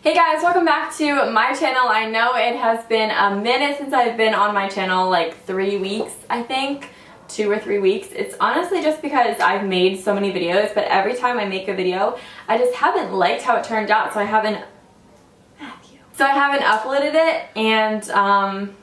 Hey guys, welcome back to my channel. I know it has been a minute since I've been on my channel, like 3 weeks, I think. 2 or 3 weeks. It's honestly just because I've made so many videos, but every time I make a video, I just haven't liked how it turned out, so I haven't uploaded it, and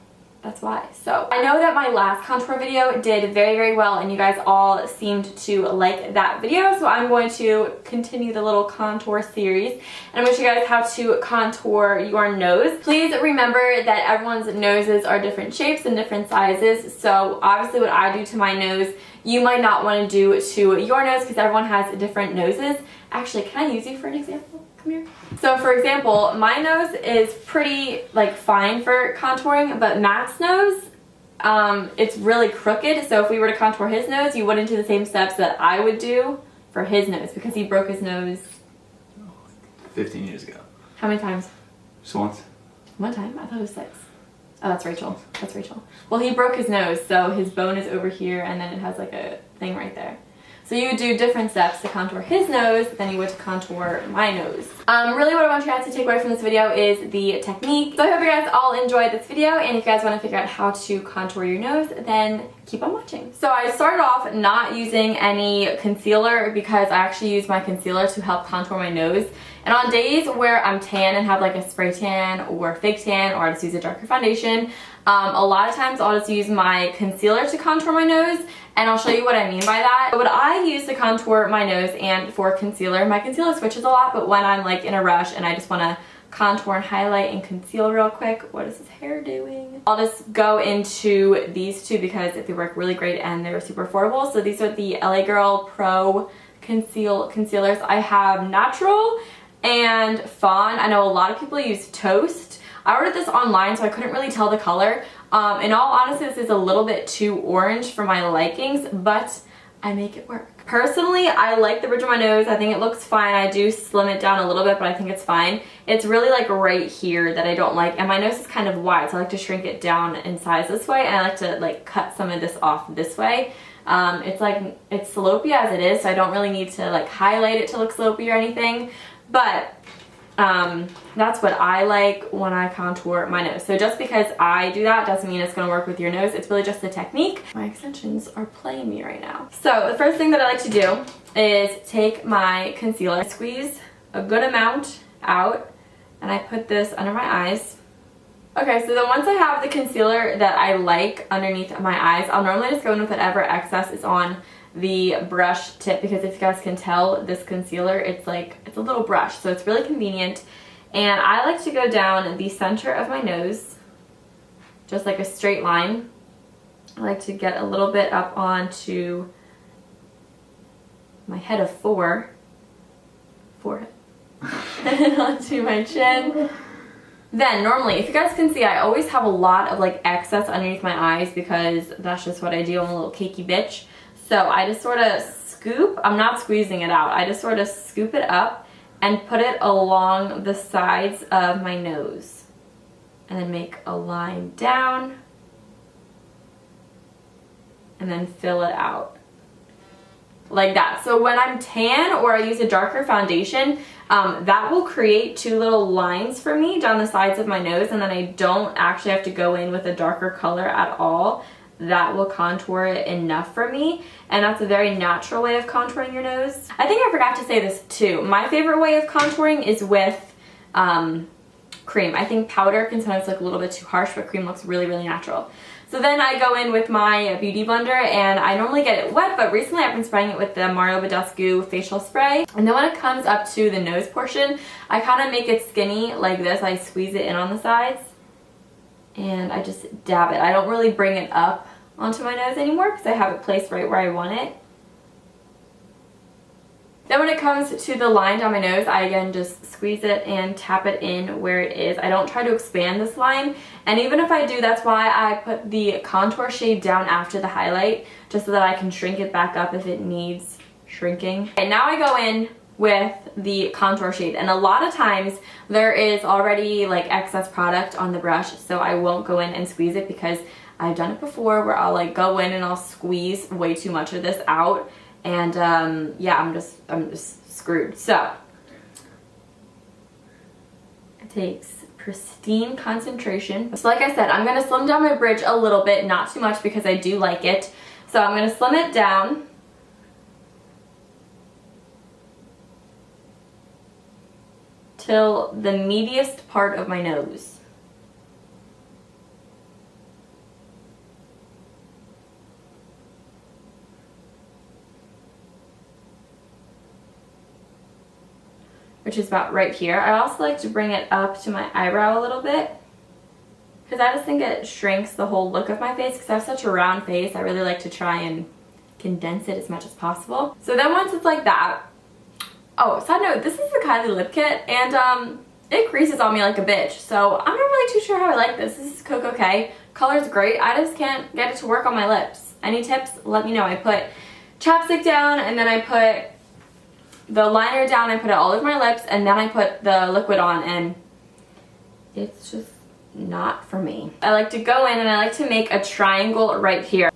that's why. So I know that my last contour video did very, very well, and you guys all seemed to like that video, so I'm going to continue the little contour series, and I'm going to show you guys how to contour your nose. Please remember that everyone's noses are different shapes and different sizes, so obviously what I do to my nose, you might not want to do to your nose because everyone has different noses. Actually, can I use you for an example? Come here. So for example, my nose is pretty fine for contouring, but Matt's nose, it's really crooked. So if we were to contour his nose, you wouldn't do the same steps that I would do for his nose because he broke his nose 15 years ago. How many times? Just once. One time? I thought it was 6. Oh, that's Rachel. That's Rachel. Well, he broke his nose, so his bone is over here, and then it has like a thing right there. So you would do different steps to contour his nose than you would to contour my nose. Really what I want you guys to take away from this video is the technique. So I hope you guys all enjoyed this video, and if you guys want to figure out how to contour your nose, then keep on watching. So I started off not using any concealer because I actually use my concealer to help contour my nose. And on days where I'm tan and have like a spray tan or fake tan, or I just use a darker foundation, a lot of times I'll just use my concealer to contour my nose, and I'll show you what I mean by that. What I use to contour my nose and for concealer, my concealer switches a lot, but when I'm like in a rush and I just want to contour and highlight and conceal real quick, what is his hair doing? I'll just go into these two because they work really great and they're super affordable. So these are the LA Girl Pro concealers. I have natural and fawn. I know a lot of people use toast. I ordered this online, so I couldn't really tell the color. In all honesty, this is a little bit too orange for my likings, but I make it work. Personally, I like the bridge of my nose. I think it looks fine. I do slim it down a little bit, but I think it's fine. It's really like right here that I don't like, and my nose is kind of wide, so I like to shrink it down in size this way, and I like to like cut some of this off this way. It's slopey as it is, so I don't really need to like highlight it to look slopey or anything, but that's what I like when I contour my nose. So just because I do that doesn't mean it's going to work with your nose. It's really just a technique. My extensions are playing me right now. So the first thing that I like to do is take my concealer, squeeze a good amount out, and I put this under my eyes. Okay, so then once I have the concealer that I like underneath my eyes, I'll normally just go in with whatever excess is on the brush tip, because if you guys can tell, this concealer, it's a little brush, so it's really convenient. And I like to go down the center of my nose, just like a straight line. I like to get a little bit up onto my head of forehead, and onto my chin. Then normally, if you guys can see, I always have a lot of like excess underneath my eyes because that's just what I do. I'm a little cakey bitch. So I just sort of scoop, I'm not squeezing it out, I just sort of scoop it up and put it along the sides of my nose. And then make a line down and then fill it out. Like that. So when I'm tan or I use a darker foundation, that will create 2 little lines for me down the sides of my nose, and then I don't actually have to go in with a darker color at all. That will contour it enough for me, and that's a very natural way of contouring your nose. I think I forgot to say this too. My favorite way of contouring is with cream. I think powder can sometimes look a little bit too harsh, but cream looks really, really natural. So then I go in with my beauty blender, and I normally get it wet, but recently I've been spraying it with the Mario Badescu facial spray. And then when it comes up to the nose portion, I kind of make it skinny like this. I squeeze it in on the sides, and I just dab it. I don't really bring it up onto my nose anymore because I have it placed right where I want it. Then when it comes to the line down my nose, I again just squeeze it and tap it in where it is. I don't try to expand this line, and even if I do, that's why I put the contour shade down after the highlight, just so that I can shrink it back up if it needs shrinking. And now I go in with the contour shade, and a lot of times there is already like excess product on the brush, so I won't go in and squeeze it because I've done it before where I'll like go in and I'll squeeze way too much of this out, and yeah, I'm just screwed. So takes pristine concentration. So like I said, I'm gonna slim down my bridge a little bit, not too much because I do like it. So I'm gonna slim it down. Till the meatiest part of my nose. Which is about right here. I also like to bring it up to my eyebrow a little bit because I just think it shrinks the whole look of my face because I have such a round face. I really like to try and condense it as much as possible. So then once it's like that, oh, side note, this is the Kylie lip kit and it creases on me like a bitch. So I'm not really too sure how I like this. This is Coco K. Color's great. I just can't get it to work on my lips. Any tips? Let me know. I put chapstick down and then I put the liner down, I put it all over my lips, and then I put the liquid on, and it's just not for me. I like to go in and I like to make a triangle right here.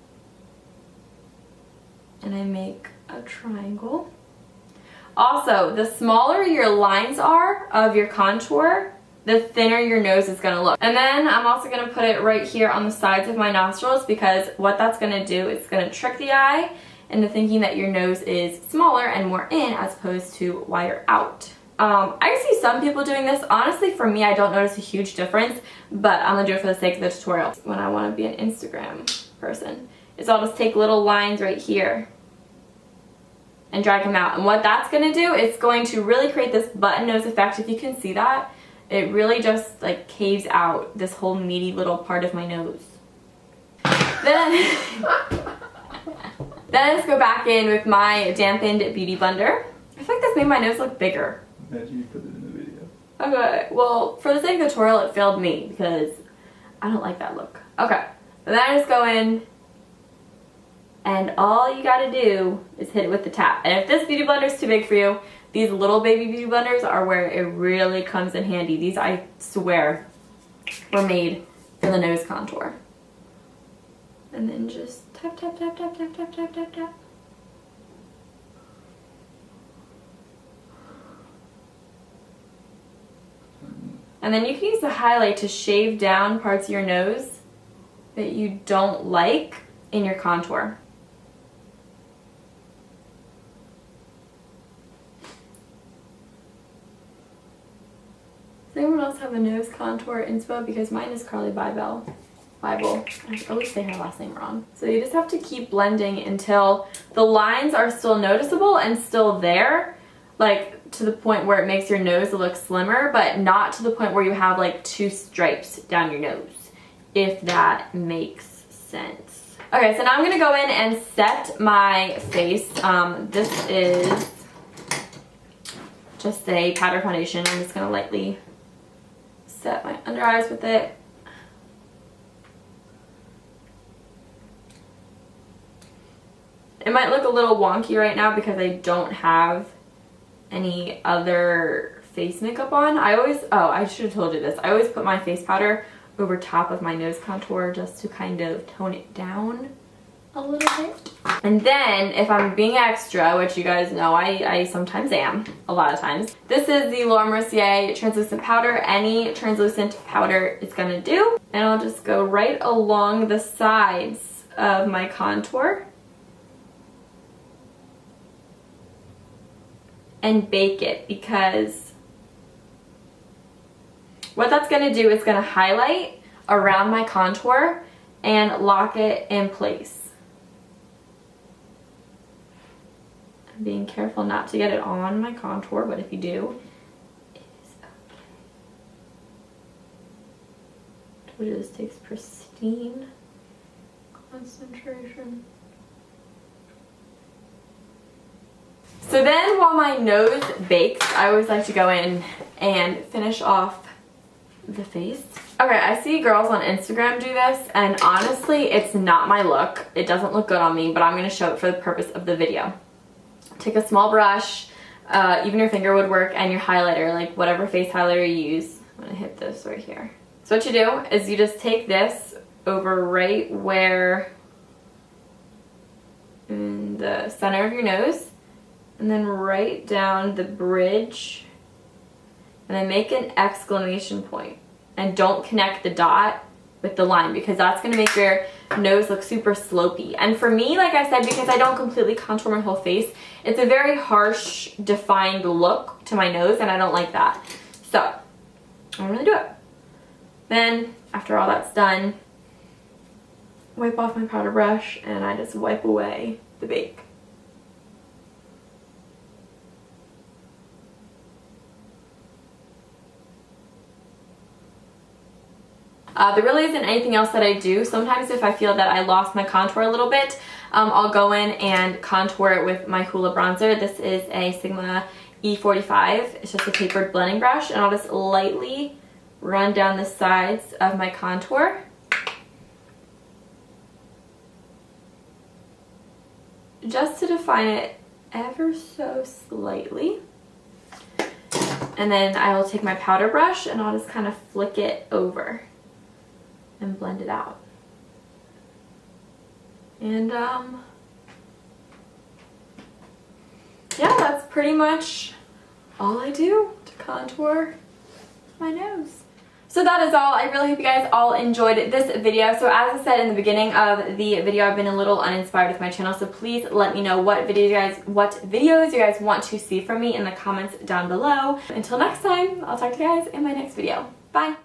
And I make a triangle. Also, the smaller your lines are of your contour, the thinner your nose is gonna look. And then I'm also gonna put it right here on the sides of my nostrils because what that's gonna do is gonna trick the eye into thinking that your nose is smaller and more in as opposed to wider out. I see some people doing this. Honestly, for me, I don't notice a huge difference, but I'm gonna do it for the sake of the tutorial. When I wanna be an Instagram person, is I'll just take little lines right here and drag them out. And what that's gonna do, it's going to really create this button nose effect. If you can see that, it really just like caves out this whole meaty little part of my nose. Then Then I just go back in with my dampened beauty blender. I feel like this made my nose look bigger. Imagine you put it in the video. Okay, well, for the sake of the tutorial, it failed me because I don't like that look. Okay, so then I just go in and all you gotta do is hit it with the tap. And if this beauty blender is too big for you, these little baby beauty blenders are where it really comes in handy. These, I swear, were made for the nose contour. And then just tap, tap, tap, tap, tap, tap, tap, tap, tap. And then you can use the highlight to shave down parts of your nose that you don't like in your contour. Does anyone else have a nose contour inspo? Because mine is Carly Bible. I always say her last name wrong. So you just have to keep blending until the lines are still noticeable and still there, like to the point where it makes your nose look slimmer, but not to the point where you have like two stripes down your nose, if that makes sense. Okay, so now I'm gonna go in and set my face. This is just a powder foundation. I'm just gonna lightly set my under eyes with it. It might look a little wonky right now because I don't have any other face makeup on. I should have told you this. I always put my face powder over top of my nose contour just to kind of tone it down a little bit. And then if I'm being extra, which you guys know I sometimes am, a lot of times, this is the Laura Mercier translucent powder. Any translucent powder is gonna do. And I'll just go right along the sides of my contour and bake it, because what that's going to do is going to highlight around my contour and lock it in place. I'm being careful not to get it on my contour, but if you do, it is okay. I told you this takes pristine concentration. So then while my nose bakes, I always like to go in and finish off the face. Okay, I see girls on Instagram do this, and honestly, it's not my look. It doesn't look good on me, but I'm going to show it for the purpose of the video. Take a small brush, even your finger would work, and your highlighter, like whatever face highlighter you use. I'm going to hit this right here. So what you do is you just take this over right where in the center of your nose, and then right down the bridge and then make an exclamation point. And don't connect the dot with the line because that's going to make your nose look super slopey. And for me, like I said, because I don't completely contour my whole face, it's a very harsh, defined look to my nose, and I don't like that. So I'm going to do it. Then, after all that's done, wipe off my powder brush and I just wipe away the bake. There really isn't anything else that I do. Sometimes if I feel that I lost my contour a little bit, I'll go in and contour it with my Hoola bronzer. This is a Sigma E45. It's just a tapered blending brush, and I'll just lightly run down the sides of my contour. Just to define it ever so slightly. And then I will take my powder brush and I'll just kind of flick it over and blend it out. And yeah, that's pretty much all I do to contour my nose. So that is all. I really hope you guys all enjoyed this video. So as I said in the beginning of the video, I've been a little uninspired with my channel, so please let me know what videos you guys want to see from me in the comments down below. Until next time, I'll talk to you guys in my next video. Bye!